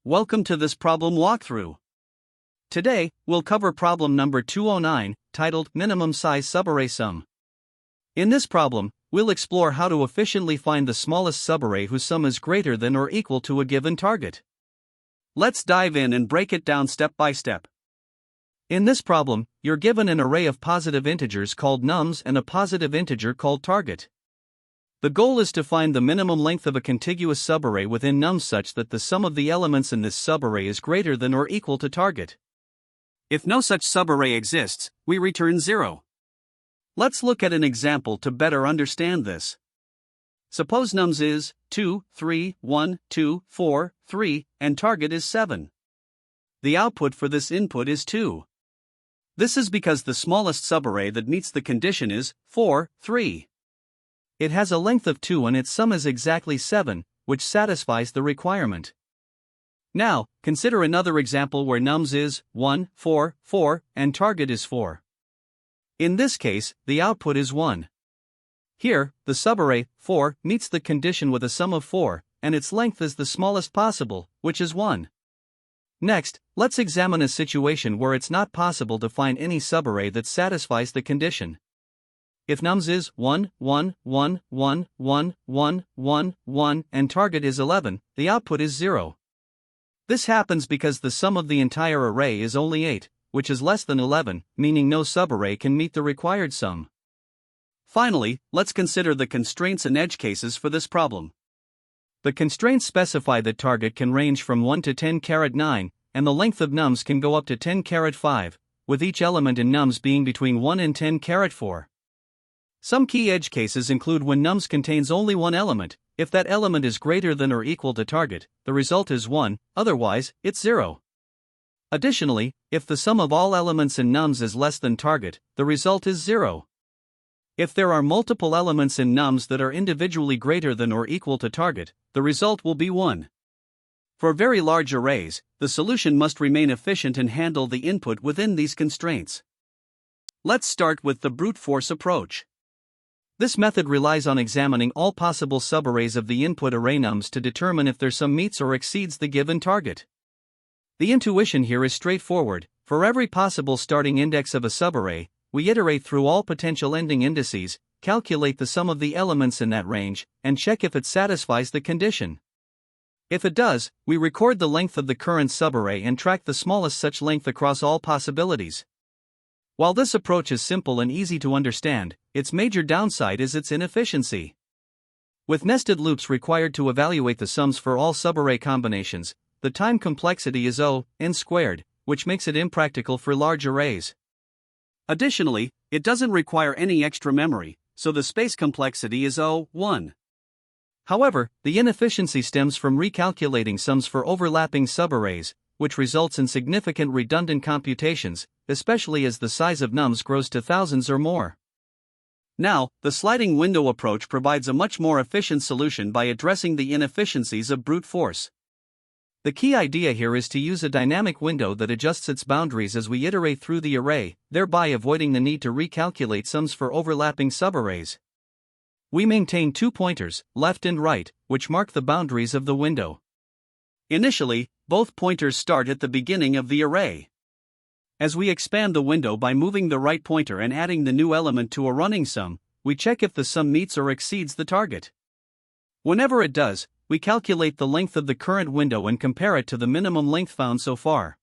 welcome to this problem walkthrough. Today, we'll cover problem number 209, titled Minimum Size Subarray Sum. In this problem, we'll explore how to efficiently find the smallest subarray whose sum is greater than or equal to a given target. Let's dive in and break it down step by step. In this problem, you're given an array of positive integers called nums and a positive integer called target. The goal is to find the minimum length of a contiguous subarray within nums such that the sum of the elements in this subarray is greater than or equal to target. If no such subarray exists, we return 0. Let's look at an example to better understand this. Suppose nums is 2, 3, 1, 2, 4, 3, and target is 7. The output for this input is 2. This is because the smallest subarray that meets the condition is 4, 3. It has a length of 2 and its sum is exactly 7, which satisfies the requirement. Now, consider another example where nums is 1, 4, 4, and target is 4. In this case, the output is 1. Here, the subarray, 4, meets the condition with a sum of 4, and its length is the smallest possible, which is 1. Next, let's examine a situation where it's not possible to find any subarray that satisfies the condition. If nums is 1, 1, 1, 1, 1, 1, 1, 1, and target is 11, the output is 0. This happens because the sum of the entire array is only 8, which is less than 11, meaning no subarray can meet the required sum. Finally, let's consider the constraints and edge cases for this problem. The constraints specify that target can range from 1 to 10⁻⁹, and the length of nums can go up to 10⁻⁵, with each element in nums being between 1 and 10⁻⁴. Some key edge cases include when nums contains only one element. If that element is greater than or equal to target, the result is 1, otherwise, it's 0. Additionally, if the sum of all elements in nums is less than target, the result is 0. If there are multiple elements in nums that are individually greater than or equal to target, the result will be 1. For very large arrays, the solution must remain efficient and handle the input within these constraints. Let's start with the brute force approach. This method relies on examining all possible subarrays of the input array nums to determine if their sum meets or exceeds the given target. The intuition here is straightforward. For every possible starting index of a subarray, we iterate through all potential ending indices, calculate the sum of the elements in that range, and check if it satisfies the condition. If it does, we record the length of the current subarray and track the smallest such length across all possibilities. While this approach is simple and easy to understand, its major downside is its inefficiency. With nested loops required to evaluate the sums for all subarray combinations, the time complexity is n², which makes it impractical for large arrays. Additionally, it doesn't require any extra memory, so the space complexity is 1. However, the inefficiency stems from recalculating sums for overlapping subarrays, which results in significant redundant computations, especially as the size of nums grows to thousands or more. Now, the sliding window approach provides a much more efficient solution by addressing the inefficiencies of brute force. The key idea here is to use a dynamic window that adjusts its boundaries as we iterate through the array, thereby avoiding the need to recalculate sums for overlapping subarrays. We maintain 2 pointers, left and right, which mark the boundaries of the window. Initially, both pointers start at the beginning of the array. As we expand the window by moving the right pointer and adding the new element to a running sum, we check if the sum meets or exceeds the target. Whenever it does, we calculate the length of the current window and compare it to the minimum length found so far.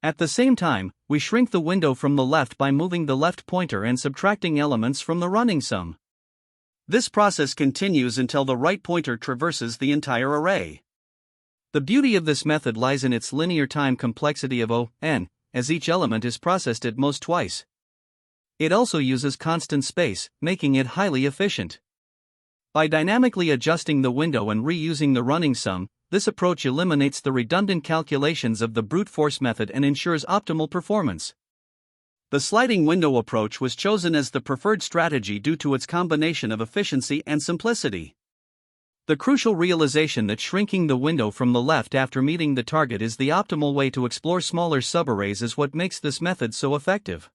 At the same time, we shrink the window from the left by moving the left pointer and subtracting elements from the running sum. This process continues until the right pointer traverses the entire array. The beauty of this method lies in its linear time complexity of n, as each element is processed at most twice. It also uses constant space, making it highly efficient. By dynamically adjusting the window and reusing the running sum, this approach eliminates the redundant calculations of the brute force method and ensures optimal performance. The sliding window approach was chosen as the preferred strategy due to its combination of efficiency and simplicity. The crucial realization that shrinking the window from the left after meeting the target is the optimal way to explore smaller subarrays is what makes this method so effective.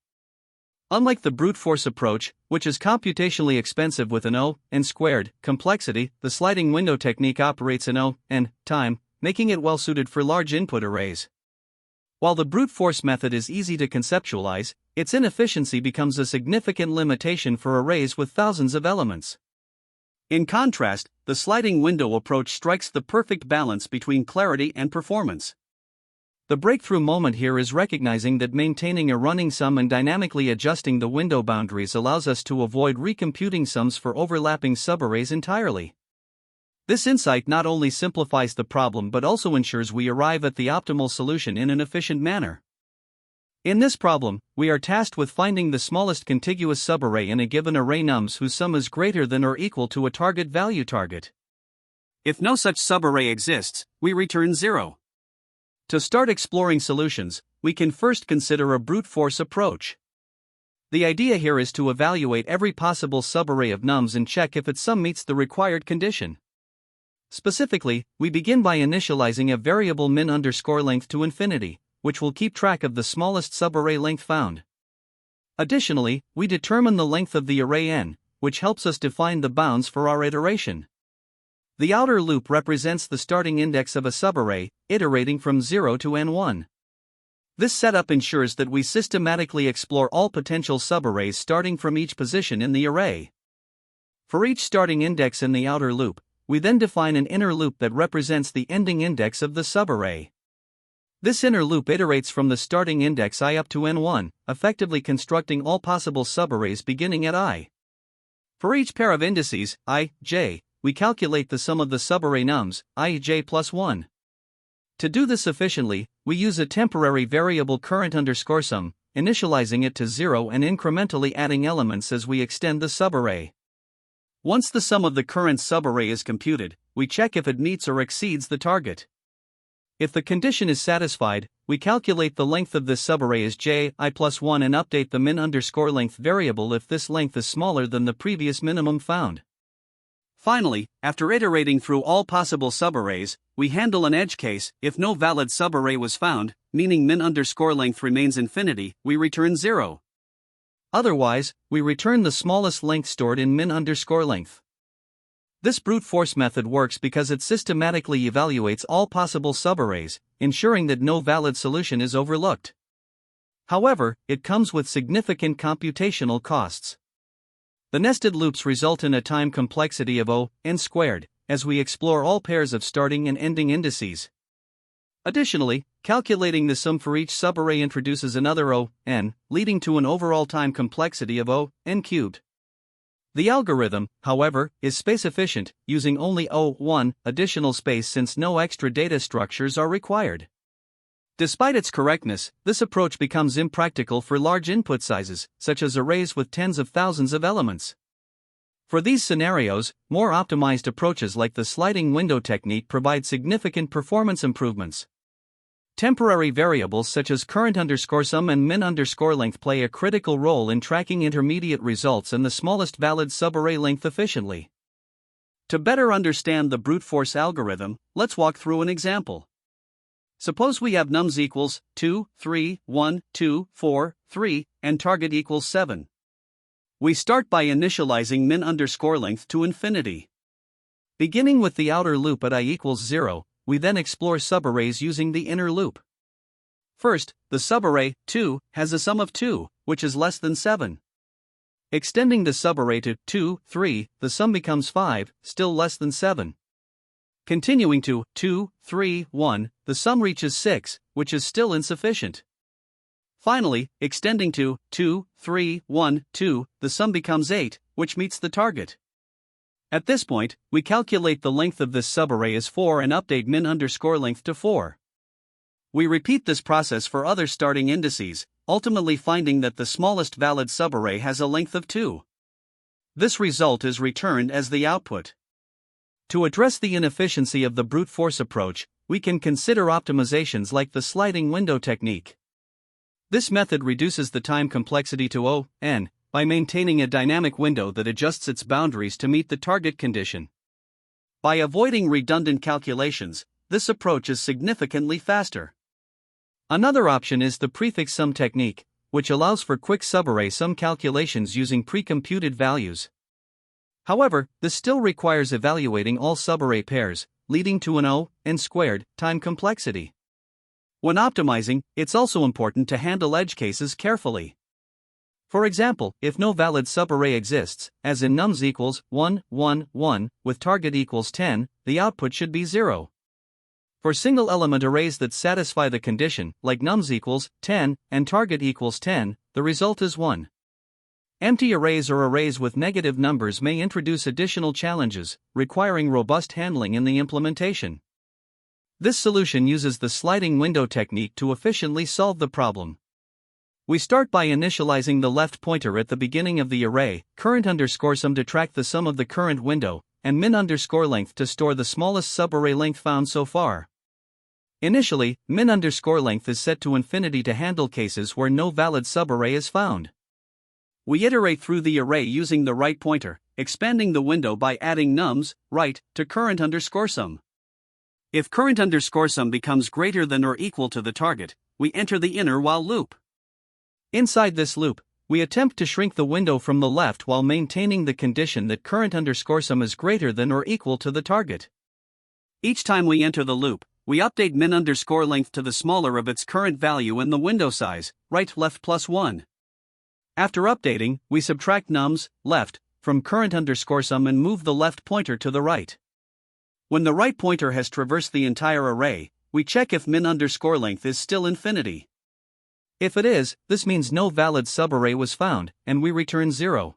Unlike the brute force approach, which is computationally expensive with an n² complexity, the sliding window technique operates in n time, making it well suited for large input arrays. While the brute force method is easy to conceptualize, its inefficiency becomes a significant limitation for arrays with thousands of elements. In contrast, the sliding window approach strikes the perfect balance between clarity and performance. The breakthrough moment here is recognizing that maintaining a running sum and dynamically adjusting the window boundaries allows us to avoid recomputing sums for overlapping subarrays entirely. This insight not only simplifies the problem but also ensures we arrive at the optimal solution in an efficient manner. In this problem, we are tasked with finding the smallest contiguous subarray in a given array nums whose sum is greater than or equal to a target value target. If no such subarray exists, we return 0. To start exploring solutions, we can first consider a brute force approach. The idea here is to evaluate every possible subarray of nums and check if its sum meets the required condition. Specifically, we begin by initializing a variable min_length to infinity, which will keep track of the smallest subarray length found. Additionally, we determine the length of the array n, which helps us define the bounds for our iteration. The outer loop represents the starting index of a subarray, iterating from 0 to n1. This setup ensures that we systematically explore all potential subarrays starting from each position in the array. For each starting index in the outer loop, we then define an inner loop that represents the ending index of the subarray. This inner loop iterates from the starting index I up to n1, effectively constructing all possible subarrays beginning at I. For each pair of indices, I, j, we calculate the sum of the subarray nums, I, j plus 1. To do this efficiently, we use a temporary variable current_sum, initializing it to 0 and incrementally adding elements as we extend the subarray. Once the sum of the current subarray is computed, we check if it meets or exceeds the target. If the condition is satisfied, we calculate the length of this subarray as j, I plus 1 and update the min_length variable if this length is smaller than the previous minimum found. Finally, after iterating through all possible subarrays, we handle an edge case. If no valid subarray was found, meaning min_length remains infinity, we return 0. Otherwise, we return the smallest length stored in min_length. This brute force method works because it systematically evaluates all possible subarrays, ensuring that no valid solution is overlooked. However, it comes with significant computational costs. The nested loops result in a time complexity of O(n²), as we explore all pairs of starting and ending indices. Additionally, calculating the sum for each subarray introduces another O(n), leading to an overall time complexity of O(n³). The algorithm, however, is space efficient, using only O(1) additional space since no extra data structures are required. Despite its correctness, this approach becomes impractical for large input sizes, such as arrays with tens of thousands of elements. For these scenarios, more optimized approaches like the sliding window technique provide significant performance improvements. Temporary variables such as current_sum and min_length play a critical role in tracking intermediate results and the smallest valid subarray length efficiently. To better understand the brute force algorithm, let's walk through an example. Suppose we have nums equals 2, 3, 1, 2, 4, 3, and target equals 7. We start by initializing min_length to infinity. Beginning with the outer loop at I equals 0, we then explore subarrays using the inner loop. First, the subarray 2 has a sum of 2, which is less than 7. Extending the subarray to 2, 3, the sum becomes 5, still less than 7. Continuing to 2, 3, 1, the sum reaches 6, which is still insufficient. Finally, extending to 2, 3, 1, 2, the sum becomes 8, which meets the target. At this point, we calculate the length of this subarray as 4 and update min_length to 4. We repeat this process for other starting indices, ultimately finding that the smallest valid subarray has a length of 2. This result is returned as the output. To address the inefficiency of the brute force approach, we can consider optimizations like the sliding window technique. This method reduces the time complexity to O(n) by maintaining a dynamic window that adjusts its boundaries to meet the target condition. By avoiding redundant calculations, this approach is significantly faster. Another option is the prefix sum technique, which allows for quick subarray sum calculations using pre-computed values. However, this still requires evaluating all subarray pairs, leading to an O(n squared) time complexity. When optimizing, it's also important to handle edge cases carefully. For example, if no valid subarray exists, as in nums equals 1, 1, 1, with target equals 10, the output should be 0. For single-element arrays that satisfy the condition, like nums equals 10 and target equals 10, the result is 1. Empty arrays or arrays with negative numbers may introduce additional challenges, requiring robust handling in the implementation. This solution uses the sliding window technique to efficiently solve the problem. We start by initializing the left pointer at the beginning of the array, current_sum to track the sum of the current window, and min_length to store the smallest subarray length found so far. Initially, min_length is set to infinity to handle cases where no valid subarray is found. We iterate through the array using the right pointer, expanding the window by adding nums, right, to current_sum. If current_sum becomes greater than or equal to the target, we enter the inner while loop. Inside this loop, we attempt to shrink the window from the left while maintaining the condition that current_sum is greater than or equal to the target. Each time we enter the loop, we update min_length to the smaller of its current value and the window size, right left plus 1. After updating, we subtract nums, left, from current_sum and move the left pointer to the right. When the right pointer has traversed the entire array, we check if min_length is still infinity. If it is, this means no valid subarray was found, and we return 0.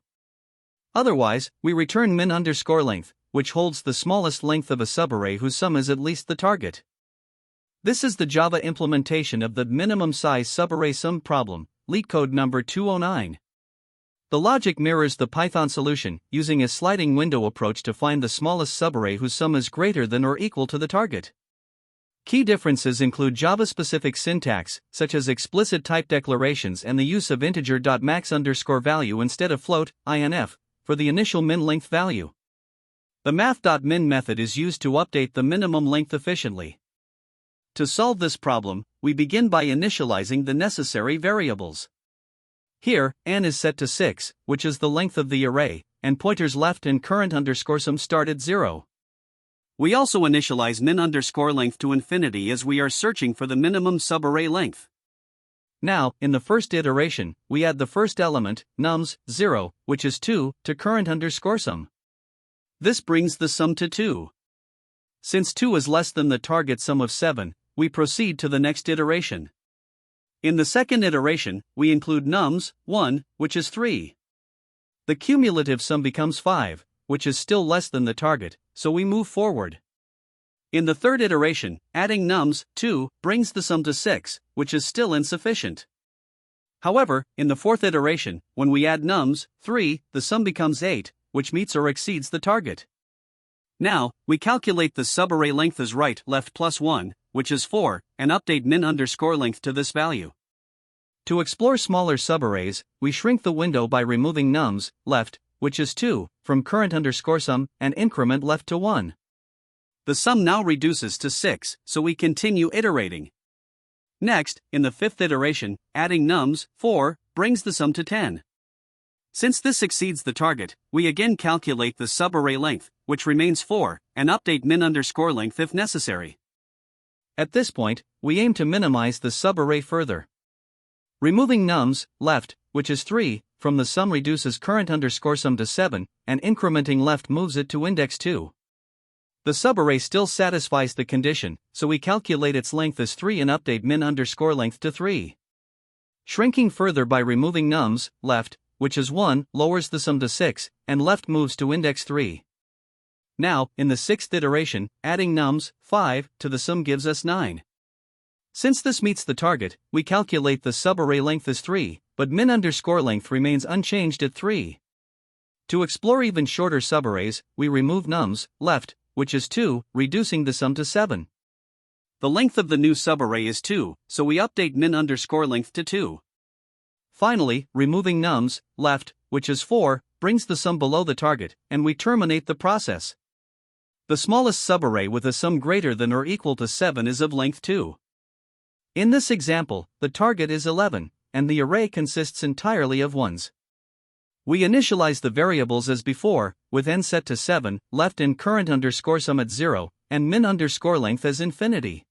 Otherwise, we return min_length, which holds the smallest length of a subarray whose sum is at least the target. This is the Java implementation of the minimum size subarray sum problem, LeetCode number 209. The logic mirrors the Python solution, using a sliding window approach to find the smallest subarray whose sum is greater than or equal to the target. Key differences include Java-specific syntax, such as explicit type declarations and the use of integer.max_value instead of float, inf, for the initial min length value. The math.min method is used to update the minimum length efficiently. To solve this problem, we begin by initializing the necessary variables. Here, n is set to 6, which is the length of the array, and pointers left and current_sum start at 0. We also initialize min_length to infinity as we are searching for the minimum subarray length. Now, in the first iteration, we add the first element, nums, 0, which is 2, to current_sum. This brings the sum to 2. Since 2 is less than the target sum of 7, we proceed to the next iteration. In the second iteration, we include nums, 1, which is 3. The cumulative sum becomes 5, which is still less than the target, so we move forward. In the third iteration, adding nums, 2, brings the sum to 6, which is still insufficient. However, in the fourth iteration, when we add nums, 3, the sum becomes 8, which meets or exceeds the target. Now, we calculate the subarray length as right left plus 1, which is 4, and update min_length to this value. To explore smaller subarrays, we shrink the window by removing nums, left, which is 2, from current_sum, and increment left to 1. The sum now reduces to 6, so we continue iterating. Next, in the fifth iteration, adding nums, 4, brings the sum to 10. Since this exceeds the target, we again calculate the subarray length, which remains 4, and update min_length if necessary. At this point, we aim to minimize the subarray further. Removing nums, left, which is 3, from the sum reduces current_sum to 7, and incrementing left moves it to index 2. The subarray still satisfies the condition, so we calculate its length as 3 and update min_length to 3. Shrinking further by removing nums, left, which is 1, lowers the sum to 6, and left moves to index 3. Now, in the sixth iteration, adding nums, 5, to the sum gives us 9. Since this meets the target, we calculate the subarray length as 3, but min_length remains unchanged at 3. To explore even shorter subarrays, we remove nums, left, which is 2, reducing the sum to 7. The length of the new subarray is 2, so we update min_length to 2. Finally, removing nums, left, which is 4, brings the sum below the target, and we terminate the process. The smallest subarray with a sum greater than or equal to 7 is of length 2. In this example, the target is 11, and the array consists entirely of ones. We initialize the variables as before, with n set to 7, left and current_sum at 0, and min_length as infinity.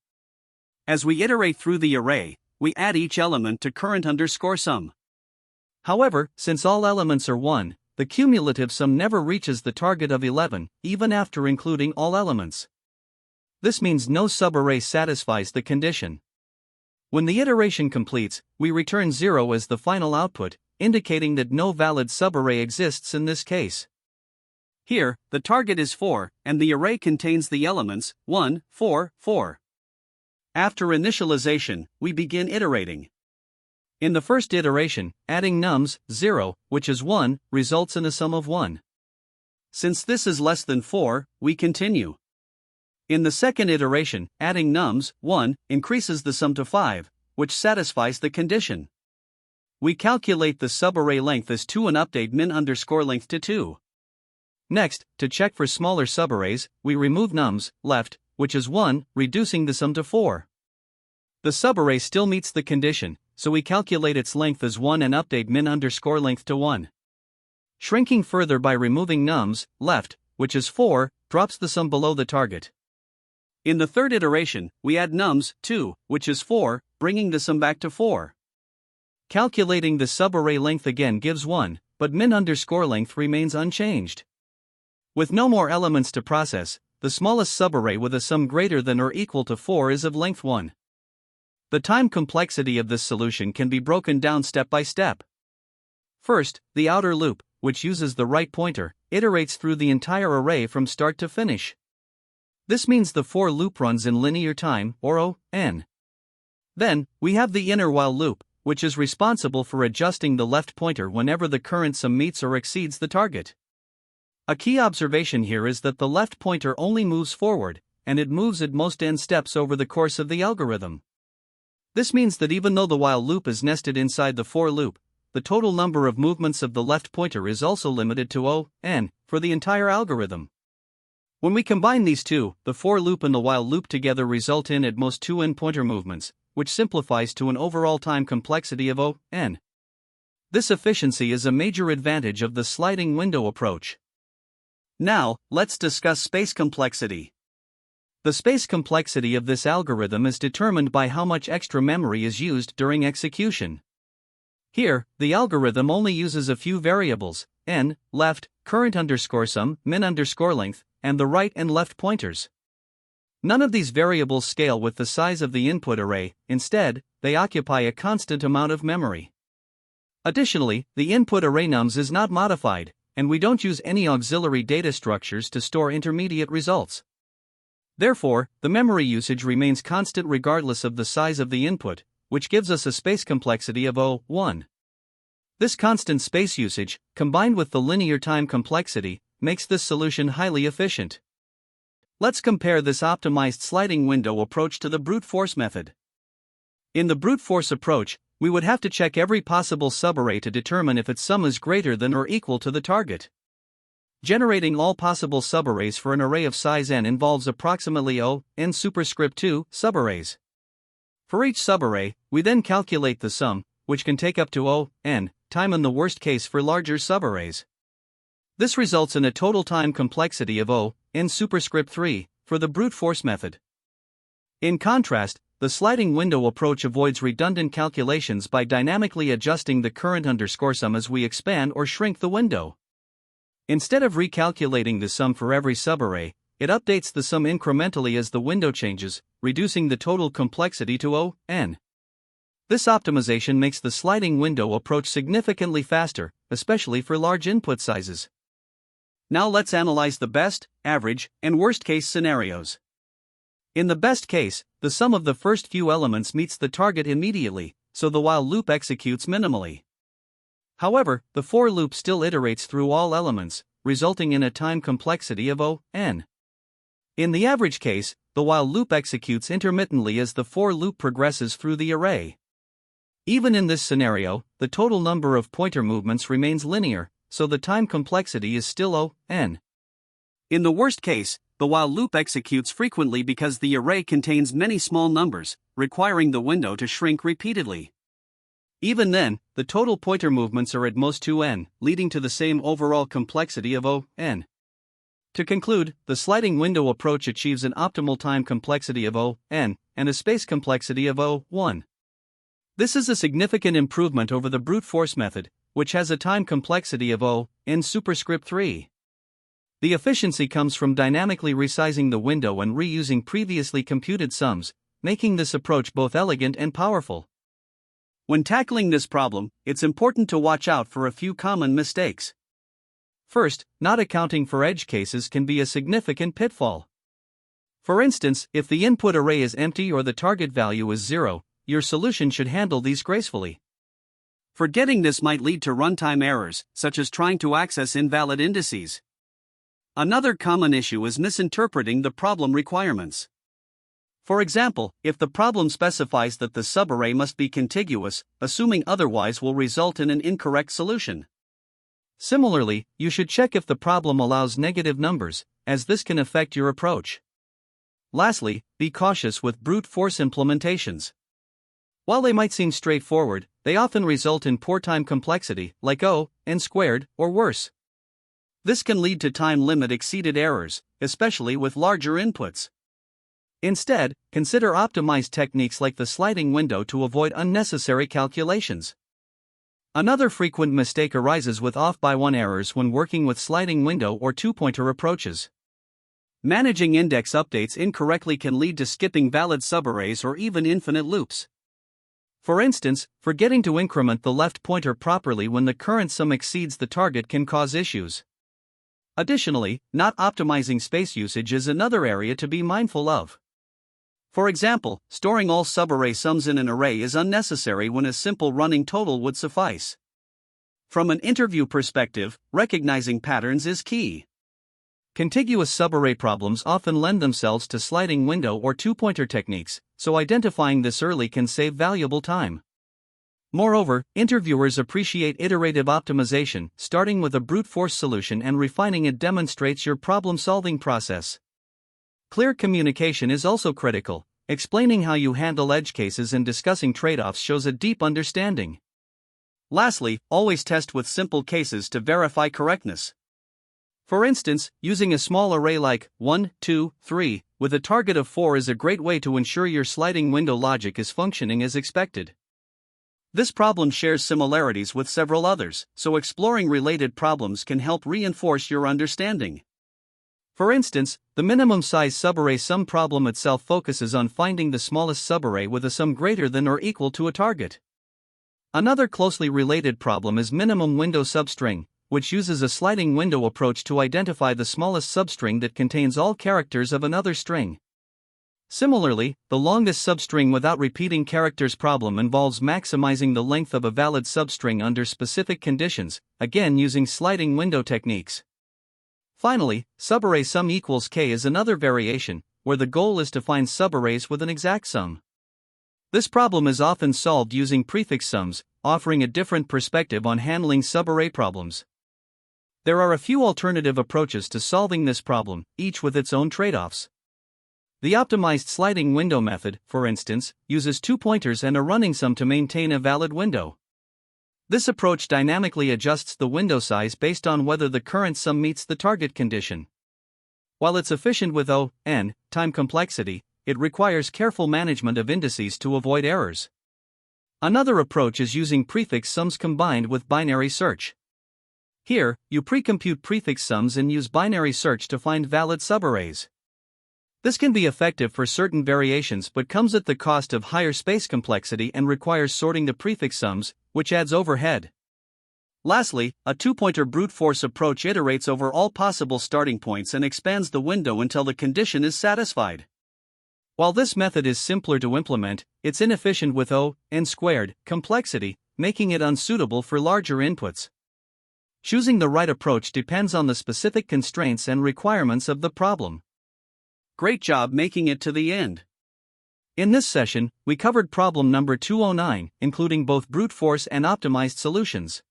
As we iterate through the array, we add each element to current_sum. However, since all elements are 1, the cumulative sum never reaches the target of 11, even after including all elements. This means no subarray satisfies the condition. When the iteration completes, we return 0 as the final output, indicating that no valid subarray exists in this case. Here, the target is 4, and the array contains the elements 1, 4, 4. After initialization, we begin iterating. In the first iteration, adding nums, 0, which is 1, results in a sum of 1. Since this is less than 4, we continue. In the second iteration, adding nums, 1, increases the sum to 5, which satisfies the condition. We calculate the subarray length as 2 and update min_length to 2. Next, to check for smaller subarrays, we remove nums, left, which is 1, reducing the sum to 4. The subarray still meets the condition, so we calculate its length as 1 and update min_length to 1. Shrinking further by removing nums, left, which is 4, drops the sum below the target. In the third iteration, we add nums, 2, which is 4, bringing the sum back to 4. Calculating the subarray length again gives 1, but min_length remains unchanged. With no more elements to process, the smallest subarray with a sum greater than or equal to 4 is of length 1. The time complexity of this solution can be broken down step by step. First, the outer loop, which uses the right pointer, iterates through the entire array from start to finish. This means the for loop runs in linear time, or O(n). Then, we have the inner while loop, which is responsible for adjusting the left pointer whenever the current sum meets or exceeds the target. A key observation here is that the left pointer only moves forward, and it moves at most n steps over the course of the algorithm. This means that even though the while loop is nested inside the for loop, the total number of movements of the left pointer is also limited to O(n) for the entire algorithm. When we combine these two, the for loop and the while loop together result in at most 2n pointer movements, which simplifies to an overall time complexity of O(n). This efficiency is a major advantage of the sliding window approach. Now, let's discuss space complexity. The space complexity of this algorithm is determined by how much extra memory is used during execution. Here, the algorithm only uses a few variables, n, left, current_sum, min_length, and the right and left pointers. None of these variables scale with the size of the input array, instead, they occupy a constant amount of memory. Additionally, the input array nums is not modified, and we don't use any auxiliary data structures to store intermediate results. Therefore, the memory usage remains constant regardless of the size of the input, which gives us a space complexity of O(1). This constant space usage, combined with the linear time complexity, makes this solution highly efficient. Let's compare this optimized sliding window approach to the brute force method. In the brute force approach, we would have to check every possible subarray to determine if its sum is greater than or equal to the target. Generating all possible subarrays for an array of size n involves approximately O(n superscript 2) subarrays. For each subarray, we then calculate the sum, which can take up to O(n) time in the worst case for larger subarrays. This results in a total time complexity of O(n superscript 3) for the brute force method. In contrast, the sliding window approach avoids redundant calculations by dynamically adjusting the current_sum as we expand or shrink the window. Instead of recalculating the sum for every subarray, it updates the sum incrementally as the window changes, reducing the total complexity to O(n). This optimization makes the sliding window approach significantly faster, especially for large input sizes. Now let's analyze the best, average, and worst case scenarios. In the best case, the sum of the first few elements meets the target immediately, so the while loop executes minimally. However, the for loop still iterates through all elements, resulting in a time complexity of O(n). In the average case, the while loop executes intermittently as the for loop progresses through the array. Even in this scenario, the total number of pointer movements remains linear, so the time complexity is still O(n). In the worst case, the while loop executes frequently because the array contains many small numbers, requiring the window to shrink repeatedly. Even then, the total pointer movements are at most 2n, leading to the same overall complexity of O(n). To conclude, the sliding window approach achieves an optimal time complexity of O(n) and a space complexity of O(1). This is a significant improvement over the brute force method, which has a time complexity of O(n) superscript 3. The efficiency comes from dynamically resizing the window and reusing previously computed sums, making this approach both elegant and powerful. When tackling this problem, it's important to watch out for a few common mistakes. First, not accounting for edge cases can be a significant pitfall. For instance, if the input array is empty or the target value is 0, your solution should handle these gracefully. Forgetting this might lead to runtime errors, such as trying to access invalid indices. Another common issue is misinterpreting the problem requirements. For example, if the problem specifies that the subarray must be contiguous, assuming otherwise will result in an incorrect solution. Similarly, you should check if the problem allows negative numbers, as this can affect your approach. Lastly, be cautious with brute force implementations. While they might seem straightforward, they often result in poor time complexity, like O(n²) or worse. This can lead to time limit exceeded errors, especially with larger inputs. Instead, consider optimized techniques like the sliding window to avoid unnecessary calculations. Another frequent mistake arises with off-by-one errors when working with sliding window or two-pointer approaches. Managing index updates incorrectly can lead to skipping valid subarrays or even infinite loops. For instance, forgetting to increment the left pointer properly when the current sum exceeds the target can cause issues. Additionally, not optimizing space usage is another area to be mindful of. For example, storing all subarray sums in an array is unnecessary when a simple running total would suffice. From an interview perspective, recognizing patterns is key. Contiguous subarray problems often lend themselves to sliding window or two-pointer techniques, so identifying this early can save valuable time. Moreover, interviewers appreciate iterative optimization. Starting with a brute force solution and refining it demonstrates your problem-solving process. Clear communication is also critical. Explaining how you handle edge cases and discussing trade-offs shows a deep understanding. Lastly, always test with simple cases to verify correctness. For instance, using a small array like 1, 2, 3 with a target of 4 is a great way to ensure your sliding window logic is functioning as expected. This problem shares similarities with several others, so exploring related problems can help reinforce your understanding. For instance, the minimum size subarray sum problem itself focuses on finding the smallest subarray with a sum greater than or equal to a target. Another closely related problem is minimum window substring, which uses a sliding window approach to identify the smallest substring that contains all characters of another string. Similarly, the longest substring without repeating characters problem involves maximizing the length of a valid substring under specific conditions, again using sliding window techniques. Finally, subarray sum equals k is another variation, where the goal is to find subarrays with an exact sum. This problem is often solved using prefix sums, offering a different perspective on handling subarray problems. There are a few alternative approaches to solving this problem, each with its own trade-offs. The optimized sliding window method, for instance, uses two pointers and a running sum to maintain a valid window. This approach dynamically adjusts the window size based on whether the current sum meets the target condition. While it's efficient with O(n) time complexity, it requires careful management of indices to avoid errors. Another approach is using prefix sums combined with binary search. Here, you pre-compute prefix sums and use binary search to find valid subarrays. This can be effective for certain variations but comes at the cost of higher space complexity and requires sorting the prefix sums, which adds overhead. Lastly, a two-pointer brute force approach iterates over all possible starting points and expands the window until the condition is satisfied. While this method is simpler to implement, it's inefficient with O(n² complexity, making it unsuitable for larger inputs. Choosing the right approach depends on the specific constraints and requirements of the problem. Great job making it to the end. In this session, we covered problem number 209, including both brute force and optimized solutions.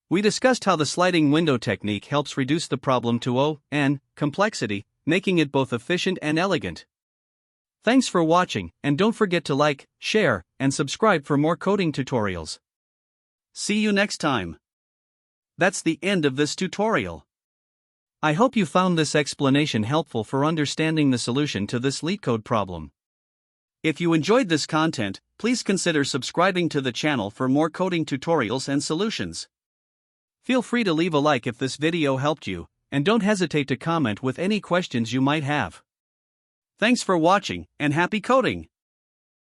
We discussed how the sliding window technique helps reduce the problem to O(n) complexity, making it both efficient and elegant. Thanks for watching, and don't forget to like, share, and subscribe for more coding tutorials. See you next time. That's the end of this tutorial. I hope you found this explanation helpful for understanding the solution to this LeetCode problem. If you enjoyed this content, please consider subscribing to the channel for more coding tutorials and solutions. Feel free to leave a like if this video helped you, and don't hesitate to comment with any questions you might have. Thanks for watching, and happy coding!